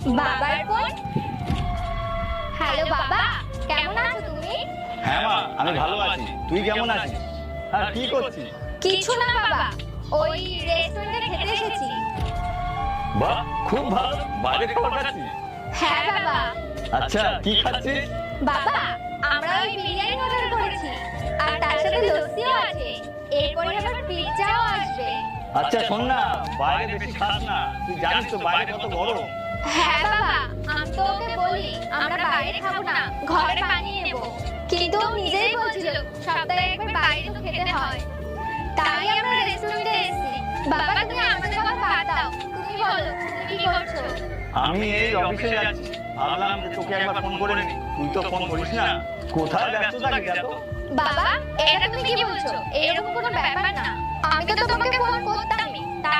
বাবার phone. Hello বাবা, কেমন আছো তুমি? হ্যাঁ মা, আমি ভালো আছি। তুই কেমন আছিস? আর কি করছিস? কিছু না বাবা, ওই রেস্টুরেন্টে খেতে এসেছি। বাহ, খুব ভালো। বাইরে খাবার খাচ্ছিস? হ্যাঁ বাবা। আচ্ছা, কি খাচ্ছিস? বাবা, আমরা ওই বিরিয়ানি অর্ডার করেছি, আর তার সাথে লস্যিও আছে। এরপরে আবার পিৎজাও আসবে। আচ্ছা শোন না, বাইরে বেশি খাস না। তুই জানিস তো বাইরে কত গরম। হ্যাঁ বাবা, আমি তো ওকে বলি আমরা বাইরে খাবো না, ঘরে বানিয়ে নেব, কিন্তু ও নিজেই বলছিল সপ্তাহে একবার বাইরে তো খেতে হয়। তাই আমরা রেস্টুরেন্টে এসেছি। বাবা, তুমি আমাদের কথা বাদ দাও, তুমি বলো তুমি কি করছো? আমি এই অফিসে যাচ্ছি। ভাবলাম যে তোকে একবার ফোন করে নি। তুই তো ফোন করিস না। কোথায় ব্যস্ত থাকিস এত? বাবা, এটা তুমি কি বলছো? এরকম কোনো ব্যাপার না। আমি তো তোমাকে ফোন করতামই, তার